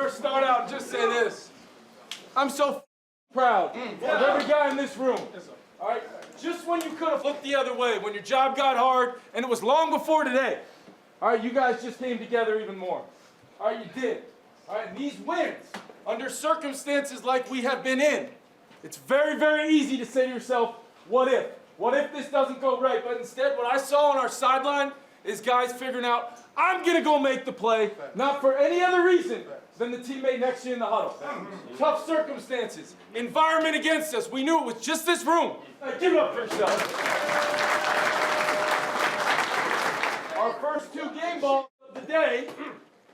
to start out and just say this. I'm so proud of every guy in this room. All right? Just when you could have looked the other way, when your job got hard, and it was long before today, all right, you guys just came together even more. All right, you did. All right, and these wins, under circumstances like we have been in, it's very, very easy to say to yourself, what if? What if this doesn't go right? But instead, what I saw on our sideline is guys figuring out, I'm going to go make the play, not for any other reason than the teammate next to you in the huddle. Tough circumstances, environment against us. We knew it was just this room. Give it up for yourself. Our first 2 game balls of the day,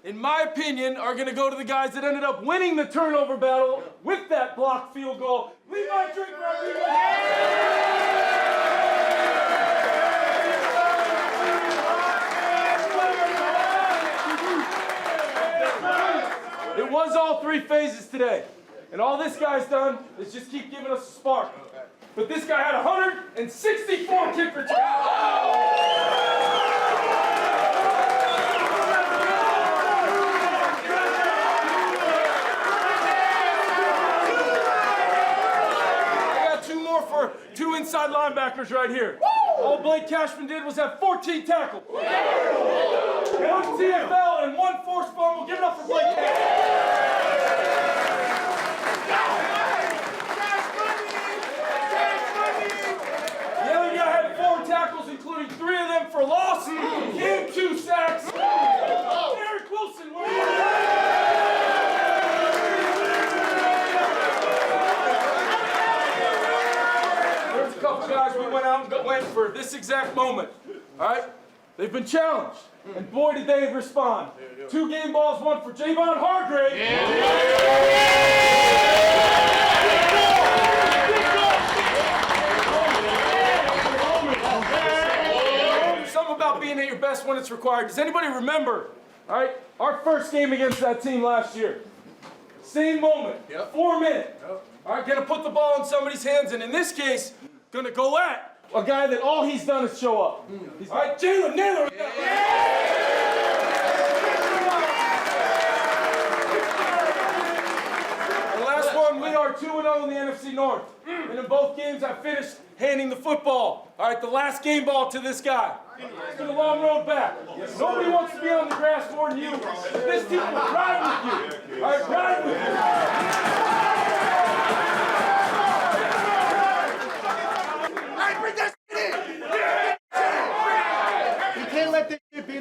in my opinion, are going to go to the guys that ended up winning the turnover battle with that blocked field goal. Levi Drake Rodriguez. It was all 3 phases today. And all this guy's done is just keep giving us a spark. But this guy had 164 kick returns. I got 2 more for 2 inside linebackers right here. All Blake Cashman did was have 14 tackles. 1 TFL and 1 forced fumble. Give it up for Blake Cashman. The other guy had 4 tackles, including 3 of them for loss, and 2 sacks. Eric Wilson, where are you? There's a couple guys we went out and went for this exact moment. All right? They've been challenged, and boy, did they respond. 2 game balls, 1 for Javon Hargrave. Something about being at your best when it's required. Does anybody remember, all right, our first game against that team last year? Same moment, 4 minutes. All right, gonna put the ball in somebody's hands, and in this case, gonna go at a guy that all he's done is show up. All right, Jalen Naylor. The last one, we are 2-0 in the NFC North. And in both games, I finished handing the football. All right, the last game ball to this guy. It's been a long road back. Nobody wants to be on the grass more than you. This team will ride with you. All right, ride with you.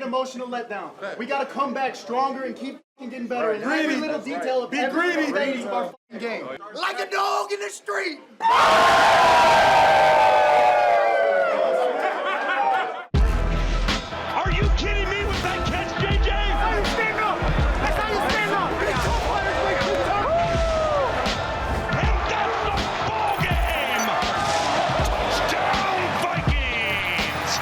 Emotional letdown. We got to come back stronger and keep getting better in every little detail of every phase of our game. Like a dog in the street. Are you kidding me with that catch, JJ? That's how you stand up. That's how you stand up. And that's the ball game. Touchdown, Vikings.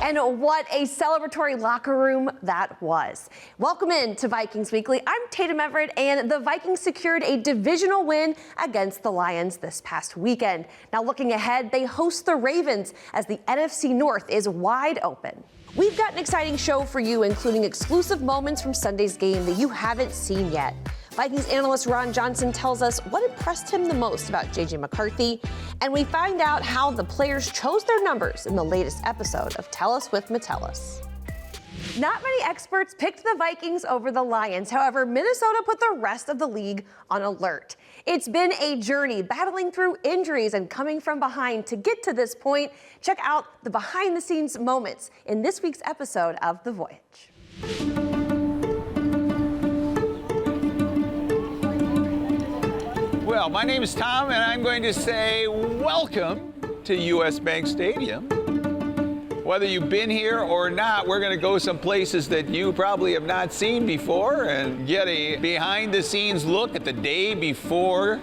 And what a celebratory locker room that was. Welcome in to Vikings Weekly. I'm Tatum Everett, and the Vikings secured a divisional win against the Lions this past weekend. Now looking ahead, they host the Ravens as the NFC North is wide open. We've got an exciting show for you, including exclusive moments from Sunday's game that you haven't seen yet. Vikings analyst Ron Johnson tells us what impressed him the most about J.J. McCarthy, and we find out how the players chose their numbers in the latest episode of Tell Us with Metellus. Not many experts picked the Vikings over the Lions. However, Minnesota put the rest of the league on alert. It's been a journey battling through injuries and coming from behind to get to this point. Check out the behind-the-scenes moments in this week's episode of The Voyage. Well, my name is Tom, and I'm going to say welcome to U.S. Bank Stadium. Whether you've been here or not, we're going to go some places that you probably have not seen before and get a behind-the-scenes look at the day before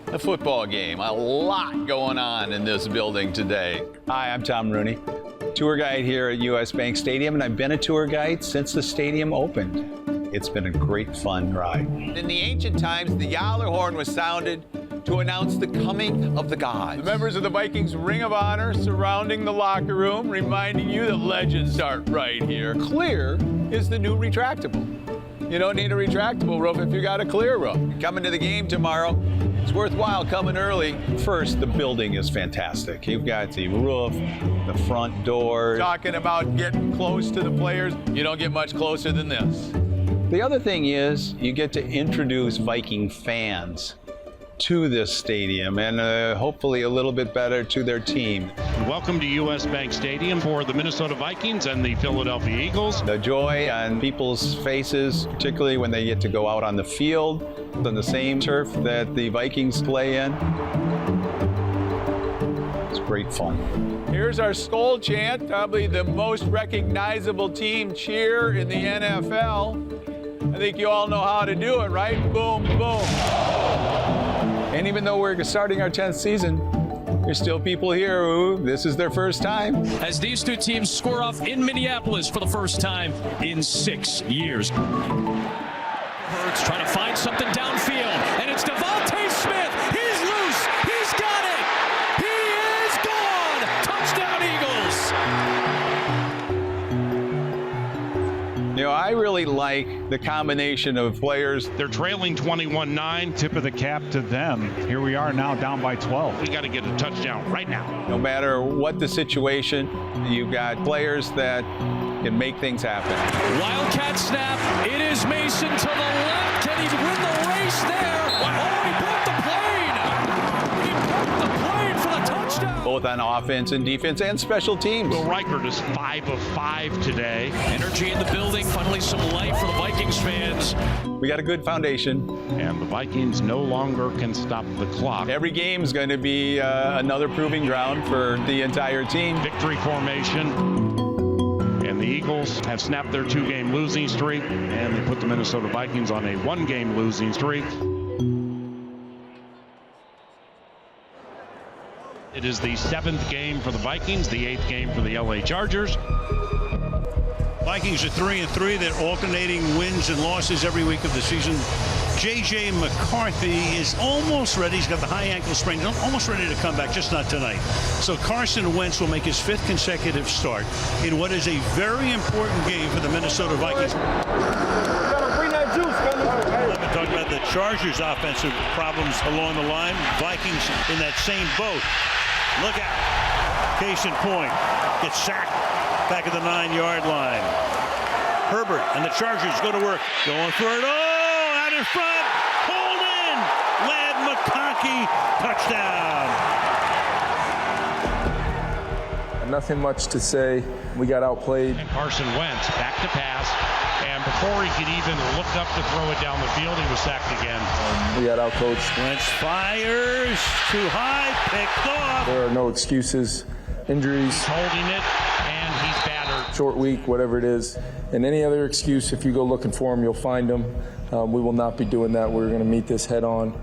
the football game. A lot going on in this building today. Hi, I'm Tom Rooney, tour guide here at U.S. Bank Stadium, and I've been a tour guide since the stadium opened. It's been a great, fun ride. In the ancient times, the Yowler horn was sounded to announce the coming of the gods. The members of the Vikings Ring of Honor surrounding the locker room, reminding you that legends start right here. Clear is the new retractable. You don't need a retractable roof if you got a clear roof. Coming to the game tomorrow, it's worthwhile coming early. First, the building is fantastic. You've got the roof, the front door. Talking about getting close to the players, you don't get much closer than this. The other thing is you get to introduce Viking fans to this stadium and hopefully a little bit better to their team. Welcome to U.S. Bank Stadium for the Minnesota Vikings and the Philadelphia Eagles. The joy on people's faces, particularly when they get to go out on the field on the same turf that the Vikings play in. It's great fun. Here's our Skol chant, probably the most recognizable team cheer in the NFL. I think you all know how to do it, right? Boom, boom. And even though we're starting our 10th season, there's still people here who this is their first time. As these two teams square off in Minneapolis for the first time in 6 years. Hurts trying to find something downfield, and it's Devontae Smith. He's loose. He's got it. He is gone. Touchdown, Eagles. You know, I really like the combination of players. They're trailing 21-9. Tip of the cap to them. Here we are now down by 12. We got to get a touchdown right now. No matter what the situation, you've got players that can make things happen. Wildcat snap. It is Mason to the left. Can he win the race there? Oh, he broke the plane. He broke the plane for the touchdown. Both on offense and defense and special teams. Will Reichert is 5 of 5 today. Energy in the building. Finally some life for the Vikings fans. We got a good foundation. And the Vikings no longer can stop the clock. Every game is going to be another proving ground for the entire team. Victory formation. And the Eagles have snapped their 2-game losing streak, and they put the Minnesota Vikings on a 1-game losing streak. It is the 7th game for the Vikings, the 8th game for the LA Chargers. Vikings are 3-3. They're alternating wins and losses every week of the season. J.J. McCarthy is almost ready. He's got the high ankle sprain. Almost ready to come back, just not tonight. So Carson Wentz will make his 5th consecutive start in what is a very important game for the Minnesota Vikings. Bring that juice, fellas. I'm talking about the Chargers' offensive problems along the line. Vikings in that same boat. Look out. Case in point. Gets sacked back at the 9-yard line. Herbert and the Chargers go to work. Going for it. Oh, out in front. Hold in. Lad McCarthy. Touchdown. Nothing much to say. We got outplayed. And Carson Wentz back to pass. And before he could even look up to throw it down the field, he was sacked again. We got outcoached. Wentz fires. Too high. Picked off. There are no excuses. Injuries. He's holding it, and he's battered. Short week, whatever it is. And any other excuse, if you go looking for them, you'll find them. We will not be doing that. We're going to meet this head on.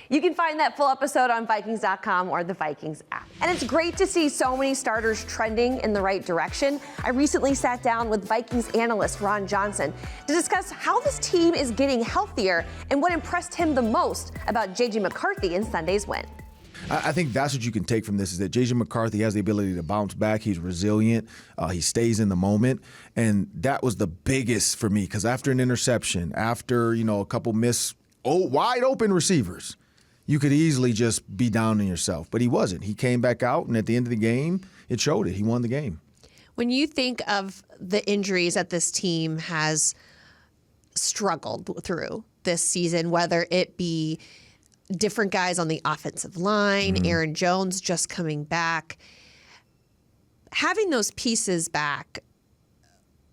You can find that full episode on Vikings.com or the Vikings app. And it's great to see so many starters trending in the right direction. I recently sat down with Vikings analyst Ron Johnson to discuss how this team is getting healthier and what impressed him the most about J.J. McCarthy in Sunday's win. I think that's what you can take from this is that J.J. McCarthy has the ability to bounce back. He's resilient. He stays in the moment. And that was the biggest for me because after an interception, after, a couple wide open receivers, you could easily just be down on yourself. But he wasn't. He came back out, and at the end of the game, it showed it. He won the game. When you think of the injuries that this team has struggled through this season, whether it be different guys on the offensive line, Aaron Jones just coming back, having those pieces back,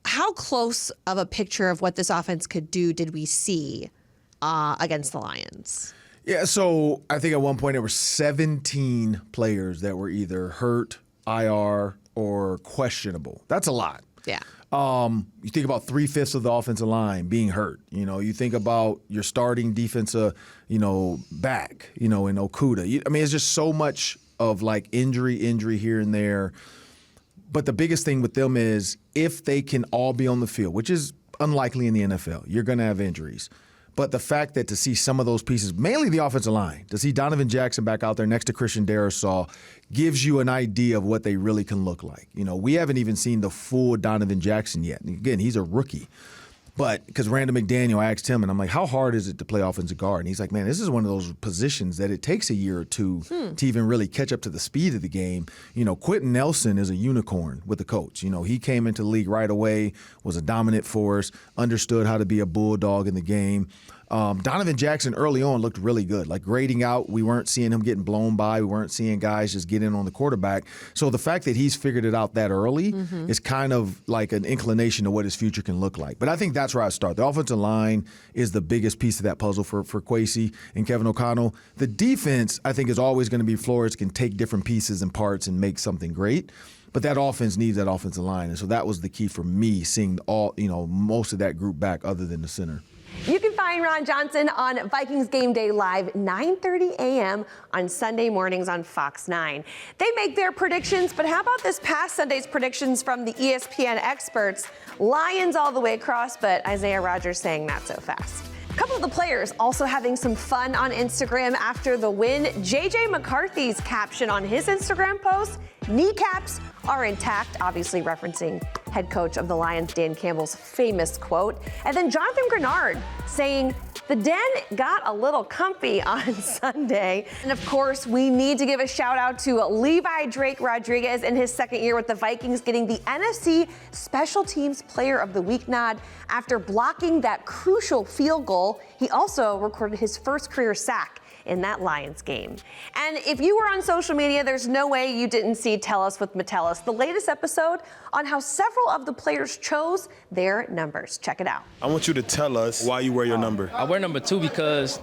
how close of a picture of what this offense could do did we see against the Lions? Yeah, so I think at one point there were 17 players that were either hurt, IR, or questionable. That's a lot. Yeah. You think about 3/5 of the offensive line being hurt. You think about your starting defensive, back, in Okuda. It's just so much of like injury here and there. But the biggest thing with them is if they can all be on the field, which is unlikely in the NFL, you're going to have injuries. But the fact that to see some of those pieces, mainly the offensive line, to see Donovan Jackson back out there next to Christian Darrisaw gives you an idea of what they really can look like. We haven't even seen the full Donovan Jackson yet. And again, he's a rookie. But because Randall McDaniel, I asked him, and I'm like, how hard is it to play offensive guard? And he's like, man, this is one of those positions that it takes a year or two to even really catch up to the speed of the game. You know, Quentin Nelson is a unicorn with the coach. You know, he came into the league right away, was a dominant force, understood how to be a bulldog in the game. Donovan Jackson early on looked really good. Like grading out, we weren't seeing him getting blown by. We weren't seeing guys just get in on the quarterback. So the fact that he's figured it out that early is kind of like an inclination to what his future can look like. But I think that's where I start. The offensive line is the biggest piece of that puzzle for Kwesi and Kevin O'Connell. The defense, I think, is always going to be Flores can take different pieces and parts and make something great. But that offense needs that offensive line. And so that was the key for me, seeing most of that group back other than the center. You can find Ron Johnson on Vikings Game Day Live, 9:30 a.m. on Sunday mornings on Fox 9. They make their predictions, but how about this past Sunday's predictions from the ESPN experts? Lions all the way across, but Isaiah Rodgers saying not so fast. A couple of the players also having some fun on Instagram after the win. JJ McCarthy's caption on his Instagram post, kneecaps are intact, obviously referencing head coach of the Lions, Dan Campbell's famous quote. And then Jonathan Grenard saying, the den got a little comfy on Sunday. And of course, we need to give a shout out to Levi Drake Rodriguez in his second year with the Vikings, getting the NFC Special Teams Player of the Week nod after blocking that crucial field goal. He also recorded his first career sack in that Lions game. And if you were on social media, there's no way you didn't see Tell Us with Metellus, the latest episode on how several of the players chose their numbers. Check it out. I want you to tell us why you wear your number. I wear number 2 because,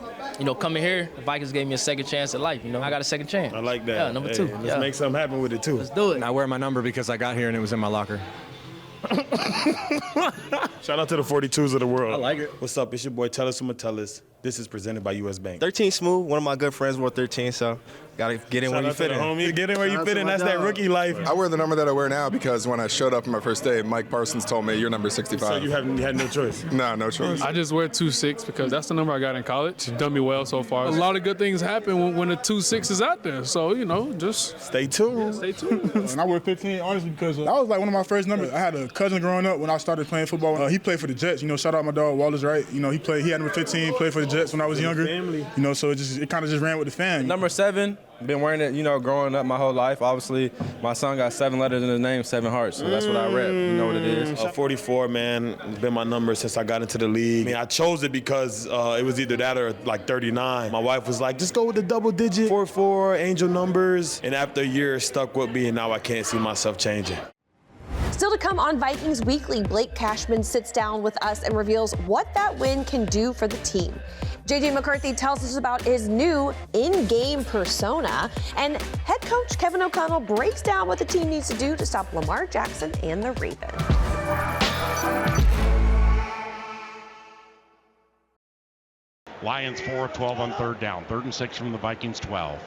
coming here, the Vikings gave me a second chance at life. I got a second chance. I like that. Yeah, number 2. Let's make something happen with it, too. Let's do it. I wear my number because I got here and it was in my locker. Shout out to the 42s of the world. I like it. What's up? It's your boy Tell Us from Metellus. This is presented by U.S. Bank. 13 smooth. One of my good friends wore 13, so gotta get in where you fit in. Homie. Get in where you fit in. That's that rookie life. I wear the number that I wear now because when I showed up on my first day, Mike Parsons told me, you're number 65. So you had no choice? No choice. I just wear 26 because that's the number I got in college. It's done me well so far. A lot of good things happen when the 26 is out there. So, just stay tuned. Yeah, stay tuned. And I wear 15, honestly, because that was like one of my first numbers. I had a cousin growing up when I started playing football. He played for the Jets. Shout out my dog, Wallace Wright. He had number 15, played for the Jets when I was younger. So it kind of just ran with the fan. Number 7, been wearing it, growing up my whole life. Obviously, my son got 7 letters in his name, 7 hearts. So that's what I rep. You know what it is. 44, man. It's been my number since I got into the league. I chose it because it was either that or like 39. My wife was like, just go with the double digit, 44, angel numbers. And after a year, it stuck with me, and now I can't see myself changing. Still to come on Vikings Weekly, Blake Cashman sits down with us and reveals what that win can do for the team. JJ McCarthy tells us about his new in-game persona, and head coach Kevin O'Connell breaks down what the team needs to do to stop Lamar Jackson and the Ravens. Lions 4 of 12 on third down. 3rd and 6 from the Vikings 12.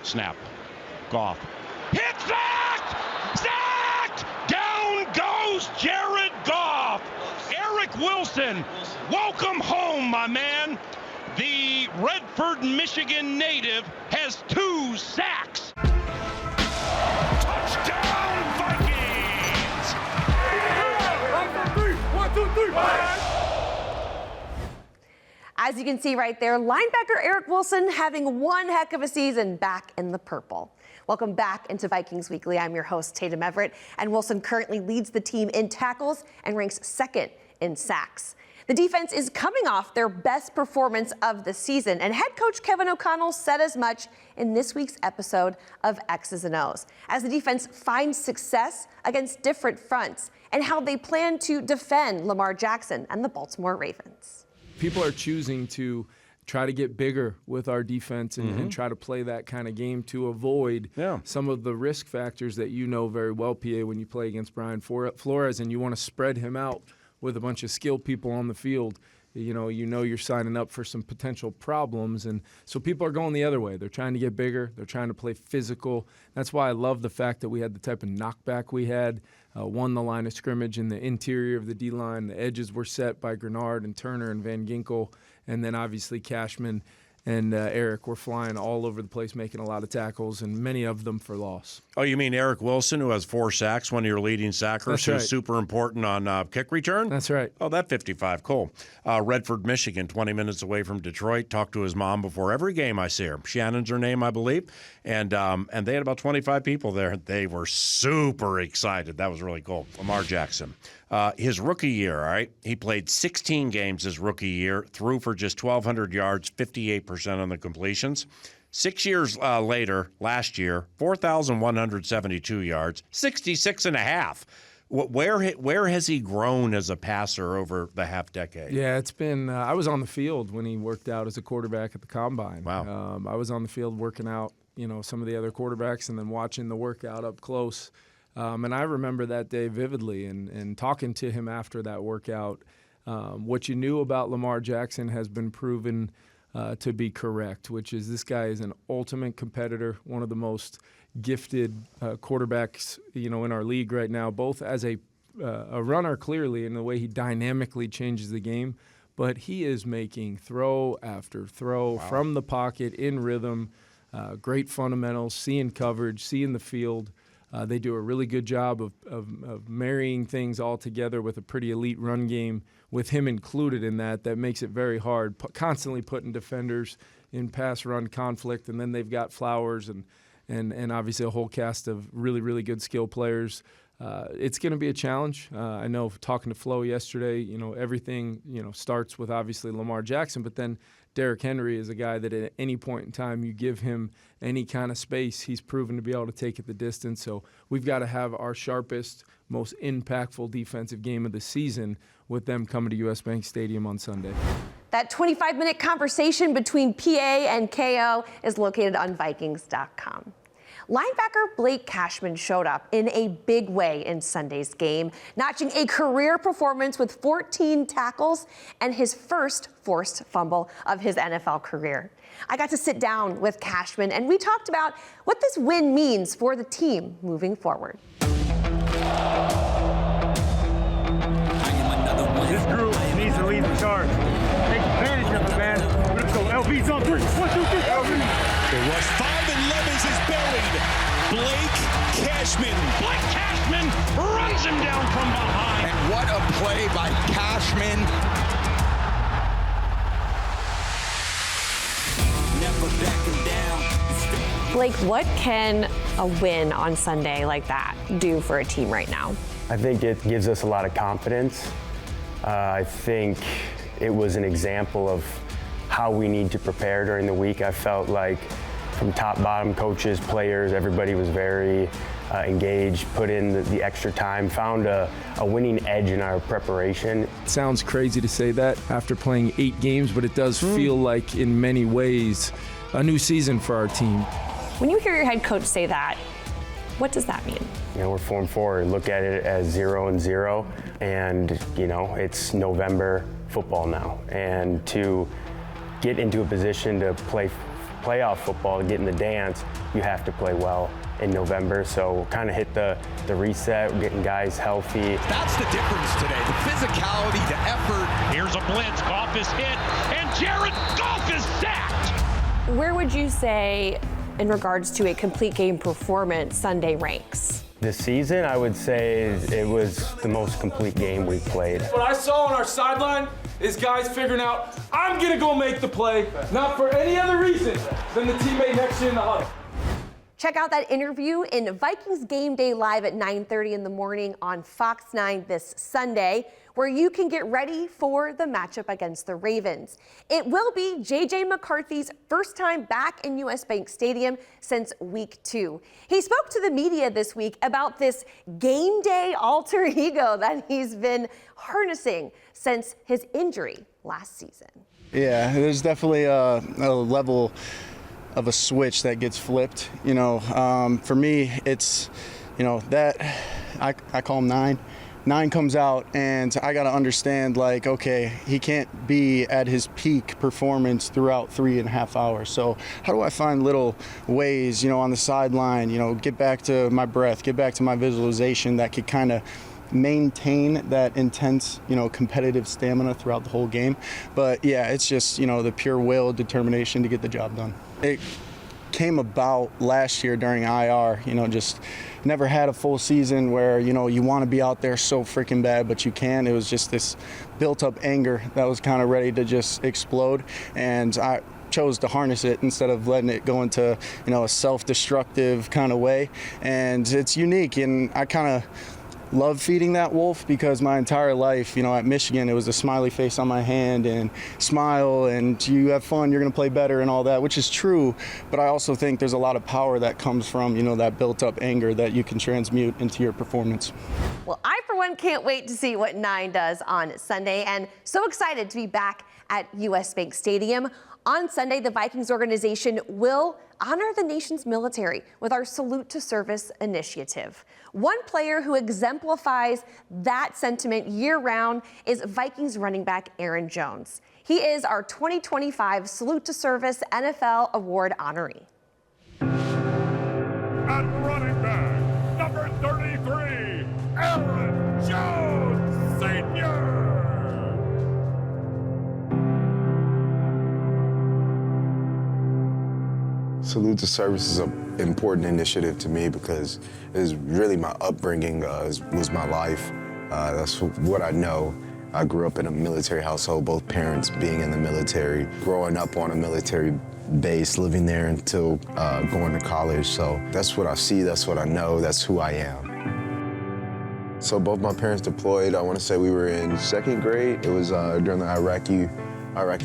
Snap. Goff. Hit sacked! Sacked! Down goes Jared Goff. Eric Wilson, welcome home, my man. The Redford, Michigan native has 2 sacks. Touchdown, Vikings! 1, 2, 3. As you can see right there, linebacker Eric Wilson having one heck of a season back in the purple. Welcome back into Vikings Weekly. I'm your host, Tatum Everett, and Wilson currently leads the team in tackles and ranks 2nd in sacks. The defense is coming off their best performance of the season, and head coach Kevin O'Connell said as much in this week's episode of X's and O's, as the defense finds success against different fronts and how they plan to defend Lamar Jackson and the Baltimore Ravens. People are choosing to try to get bigger with our defense and try to play that kind of game to avoid some of the risk factors that very well, PA, when you play against Brian Flores and you want to spread him out with a bunch of skilled people on the field. You're signing up for some potential problems. And so people are going the other way. They're trying to get bigger. They're trying to play physical. That's why I love the fact that we had the type of knockback we had, won the line of scrimmage in the interior of the D-line. The edges were set by Grenard and Turner and Van Ginkel, and then obviously Cashman. Eric were flying all over the place, making a lot of tackles, and many of them for loss. Oh, you mean Eric Wilson, who has 4 sacks, one of your leading sackers, That's who's right. super important on kick return? That's right. Oh, that 55, cool. Redford, Michigan, 20 minutes away from Detroit. Talked to his mom before every game I see her. Shannon's her name, I believe. And they had about 25 people there. They were super excited. That was really cool. Lamar Jackson. His rookie year, all right, he played 16 games his rookie year, threw for just 1,200 yards, 58% on the completions. 6 years later, last year, 4,172 yards, 66.5. Where has he grown as a passer over the half decade? Yeah, it's been I was on the field when he worked out as a quarterback at the Combine. Wow. I was on the field working out, some of the other quarterbacks and then watching the workout up close. And I remember that day vividly and talking to him after that workout. What you knew about Lamar Jackson has been proven to be correct, which is this guy is an ultimate competitor, one of the most gifted quarterbacks, in our league right now, both as a runner clearly in the way he dynamically changes the game, but he is making throw after throw from the pocket in rhythm, great fundamentals, seeing coverage, seeing the field. They do a really good job of marrying things all together with a pretty elite run game with him included in that. That makes it very hard, constantly putting defenders in pass-run conflict. And then they've got Flowers and obviously a whole cast of really, really good skill players. It's going to be a challenge. I know talking to Flo yesterday, everything, starts with obviously Lamar Jackson, but then Derrick Henry is a guy that at any point in time you give him any kind of space, he's proven to be able to take it the distance. So we've got to have our sharpest, most impactful defensive game of the season with them coming to US Bank Stadium on Sunday. That 25-minute conversation between PA and KO is located on Vikings.com. Linebacker Blake Cashman showed up in a big way in Sunday's game, notching a career performance with 14 tackles and his first forced fumble of his NFL career. I got to sit down with Cashman, and we talked about what this win means for the team moving forward. This group needs to lead the charge. Take advantage of it, man. Let's go. LB's on 3. 1, 2, 3. LB. It was 5-11 is buried. Blake Cashman. Blake Cashman runs him down from behind. And what a play by Cashman. Never backing down. Blake, what can a win on Sunday like that do for a team right now? I think it gives us a lot of confidence. I think it was an example of how we need to prepare during the week. I felt like from top, bottom, coaches, players, everybody was very engaged, put in the extra time, found a winning edge in our preparation. It sounds crazy to say that after playing 8 games, but it does feel like in many ways a new season for our team. When you hear your head coach say that, what does that mean? We're 4-4. Look at it as 0-0, and it's November football now. And to get into a position to play playoff football, to get in the dance, you have to play well in November. So kind of hit the reset, getting guys healthy. That's the difference today. The physicality, the effort. Here's a blitz. Goff is hit, and Jared Goff is sacked. Where would you say, in regards to a complete game performance, Sunday ranks? This season, I would say it was the most complete game we played. What I saw on our sideline is guys figuring out, I'm going to go make the play, not for any other reason than the teammate next to you in the huddle. Check out that interview in Vikings Game Day Live at 9:30 in the morning on Fox 9 this Sunday, where you can get ready for the matchup against the Ravens. It will be J.J. McCarthy's first time back in US Bank Stadium since week 2. He spoke to the media this week about this game day alter ego that he's been harnessing since his injury last season. Yeah, there's definitely a level of a switch that gets flipped. For me, it's, that I call him 9. 9 comes out, and I got to understand, okay, he can't be at his peak performance throughout 3.5 hours. So how do I find little ways, on the sideline, get back to my breath, get back to my visualization that could kind of maintain that intense, competitive stamina throughout the whole game. But yeah, it's just, the pure will, determination to get the job done. It came about last year during IR, just never had a full season where, you want to be out there so freaking bad, but you can't. It was just this built up anger that was kind of ready to just explode. And I chose to harness it instead of letting it go into, a self-destructive kind of way. And it's unique, and I kind of love feeding that wolf because my entire life, at Michigan, it was a smiley face on my hand and smile and you have fun, you're going to play better and all that, which is true. But I also think there's a lot of power that comes from, that built up anger that you can transmute into your performance. Well, I, for one, can't wait to see what 9 does on Sunday, and so excited to be back at US Bank Stadium. On Sunday, the Vikings organization will honor the nation's military with our Salute to Service initiative. One player who exemplifies that sentiment year-round is Vikings running back Aaron Jones. He is our 2025 Salute to Service NFL Award honoree. At running back, number 33, Aaron Jones, Sr. Salute to Service is an important initiative to me because it is really my upbringing, was my life. That's what I know. I grew up in a military household, both parents being in the military, growing up on a military base, living there until going to college. So that's what I see, that's what I know, that's who I am. So both my parents deployed. I want to say we were in 2nd grade. It was during the Iraqi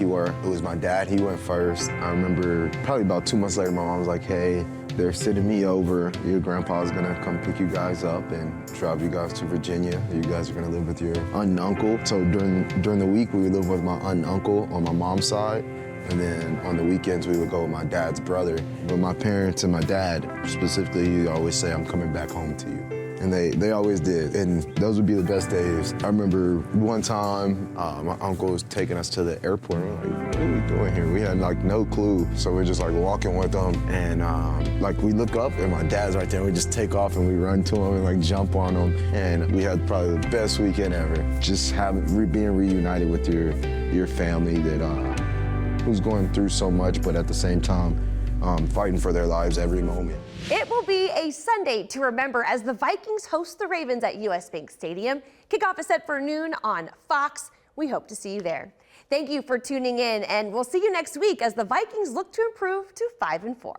war. It was my dad, he went first. I remember probably about 2 months later, my mom was like, hey, they're sending me over. Your grandpa's gonna come pick you guys up and drive you guys to Virginia. You guys are gonna live with your aunt and uncle. So during the week, we would live with my aunt and uncle on my mom's side. And then on the weekends, we would go with my dad's brother. But my parents and my dad, specifically, always say, I'm coming back home to you. And they always did, and those would be the best days. I remember one time, my uncle was taking us to the airport, and we're like, what are we doing here? We had no clue. So we're just walking with them, and we look up, and my dad's right there, and we just take off, and we run to him, and jump on him, and we had probably the best being reunited with your family that who's going through so much, but at the same time, fighting for their lives every moment. It will be a Sunday to remember as the Vikings host the Ravens at US Bank Stadium. Kickoff is set for noon on Fox. We hope to see you there. Thank you for tuning in, and we'll see you next week as the Vikings look to improve to 5-4.